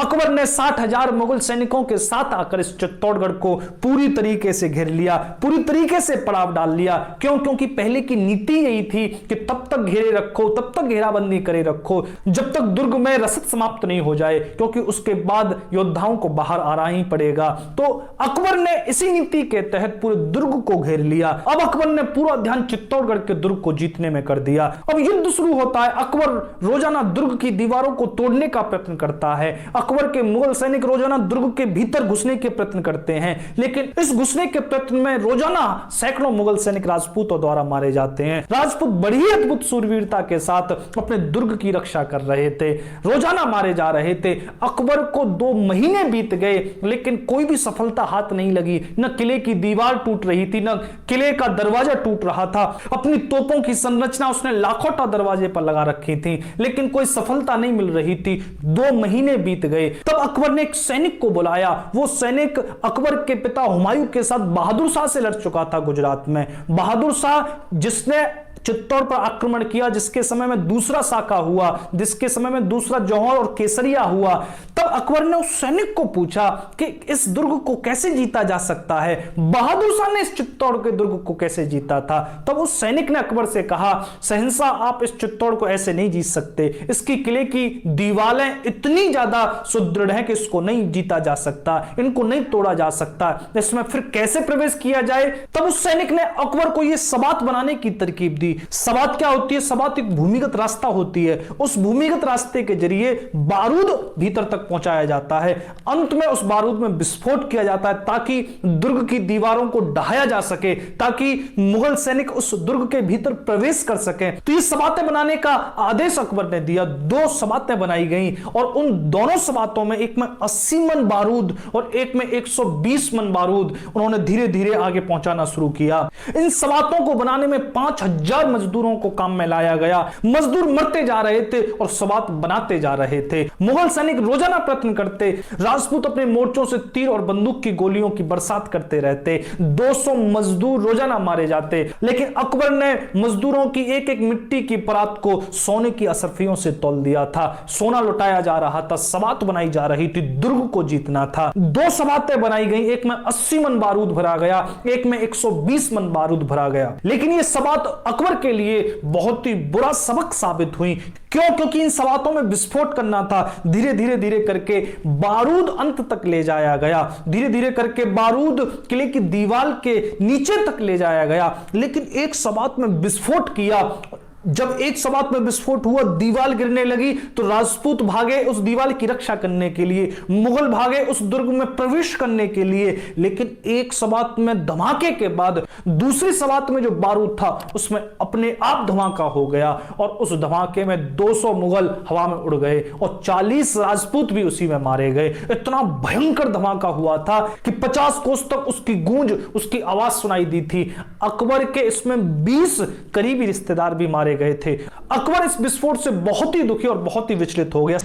अकबर ने 60,000 मुगल सैनिकों के साथ आकर इस चित्तौड़गढ़ को पूरी तरीके से घेर लिया, पूरी तरीके से पड़ाव डाल लिया। क्यों? क्योंकि पहले की नीति यही थी कि तब तक घेरे रखो, तब तक घेराबंदी करे रखो जब तक दुर्ग में रसद समाप्त नहीं हो जाए, क्योंकि उसके बाद योद्धाओं को बाहर आना ही पड़ेगा। तो अकबर ने इसी नीति के तहत पूरे दुर्ग को घेर लिया। अब अकबर ने पूरा ध्यान चित्तौड़गढ़ के दुर्ग को जीतने में कर दिया। अब युद्ध शुरू होता है। अकबर रोजाना दुर्ग की दीवारों को तोड़ने का प्रयत्न करता है। अकबर के मुगल सैनिक रोजाना दुर्ग के भीतर घुसने के प्रयत्न करते हैं, लेकिन इस घुसने के प्रयत्न में रोजाना सैकड़ों मुगल सैनिक राजपूतों द्वारा मारे जाते हैं। राजपूत बड़ी अद्भुत सूरवीरता के साथ अपने दुर्ग की रक्षा कर रहे थे, रोजाना मारे जा रहे थे। अकबर को 2 महीने बीत गए, लेकिन कोई भी सफलता हाथ नहीं लगी। न किले की दीवार टूट रही थी, न किले का दरवाजा टूट रहा था। अपनी तोपों की संरचना उसने लाखोटा दरवाजे पर लगा रखी थी, लेकिन कोई सफलता नहीं मिल रही थी। 2 महीने बीत गए। तब अकबर ने एक सैनिक को बुलाया। वो सैनिक अकबर के पिता हुमायूं के साथ बहादुर शाह से लड़ चुका था गुजरात में। बहादुर शाह जिसने चित्तौड़ पर आक्रमण किया, जिसके समय में दूसरा साका हुआ, जिसके समय में दूसरा जौहर और केसरिया हुआ। तब अकबर ने उस सैनिक को पूछा कि इस दुर्ग को कैसे जीता जा सकता है, बहादुर शाह ने इस चित्तौड़ के दुर्ग को कैसे जीता था। तब उस सैनिक ने अकबर से कहा, शहंशाह आप इस चित्तौड़ को ऐसे नहीं जीत सकते, इसकी किले की दीवारें इतनी ज्यादा सुदृढ़ हैं कि इसको नहीं जीता जा सकता, इनको नहीं तोड़ा जा सकता, इसमें फिर कैसे प्रवेश किया जाए। तब उस सैनिक ने अकबर को यह सबात बनाने की तरकीब दी। सबात क्या होती है? सबात एक भूमिगत रास्ता होती है। उस भूमिगत रास्ते के जरिए बारूद भीतर तक पहुंचाया जाता है। अंत में उस बारूद में विस्फोट किया जाता है ताकि दुर्ग की दीवारों को ढहाया जा सके, ताकि मुगल सैनिक उस दुर्ग के भीतर प्रवेश कर सके। तो ये सबातें बनाने का आदेश अकबर ने दिया। 2 सबातें बनाई गई और उन दोनों सबातों में एक में 80 मन बारूद और एक में 120 मन बारूद उन्होंने धीरे धीरे आगे पहुंचाना शुरू किया। इन सबातों को बनाने में 5000 मजदूरों को काम में लाया गया। मजदूर मरते जा रहे थे और सबात बनाते जा रहे थे। मुगल सैनिक रोजाना प्रयत्न करते, राजपूत अपने मोर्चों से तीर और बंदूक की गोलियों की बरसात करते रहते। 200 मजदूर रोजाना मारे जाते, लेकिन अकबर ने मजदूरों की एक एक मिट्टी की परात को सोने की असरफियों से तौल दिया था। सोना लुटाया जा रहा था, सबात बनाई जा रही थी, दुर्ग को जीतना था। 2 सबातें बनाई गई, एक में 80 मन बारूद भरा गया, एक में 120 मन बारूद भरा गया। लेकिन यह सबात अकबर के लिए बहुत ही बुरा सबक साबित हुई। क्यों? क्योंकि इन सबातों में विस्फोट करना था। धीरे धीरे धीरे करके बारूद अंत तक ले जाया गया, धीरे धीरे करके बारूद किले की दीवार के नीचे तक ले जाया गया। लेकिन एक सबात में विस्फोट किया। जब एक सबात में विस्फोट हुआ, दीवार गिरने लगी, तो राजपूत भागे उस दीवार की रक्षा करने के लिए, मुगल भागे उस दुर्ग में प्रवेश करने के लिए। लेकिन एक सबात में धमाके के बाद दूसरी सबात में जो बारूद था उसमें अपने आप धमाका हो गया और उस धमाके में 200 मुगल हवा में उड़ गए और 40 राजपूत भी उसी में मारे गए। इतना भयंकर धमाका हुआ था कि 50 कोस तक उसकी गूंज, उसकी आवाज सुनाई दी थी। अकबर के इसमें 20 करीबी रिश्तेदार भी मारे गए थे। अकबर इस विस्फोट से बहुत ही दुखी और बहुत ही विचलित हो गया।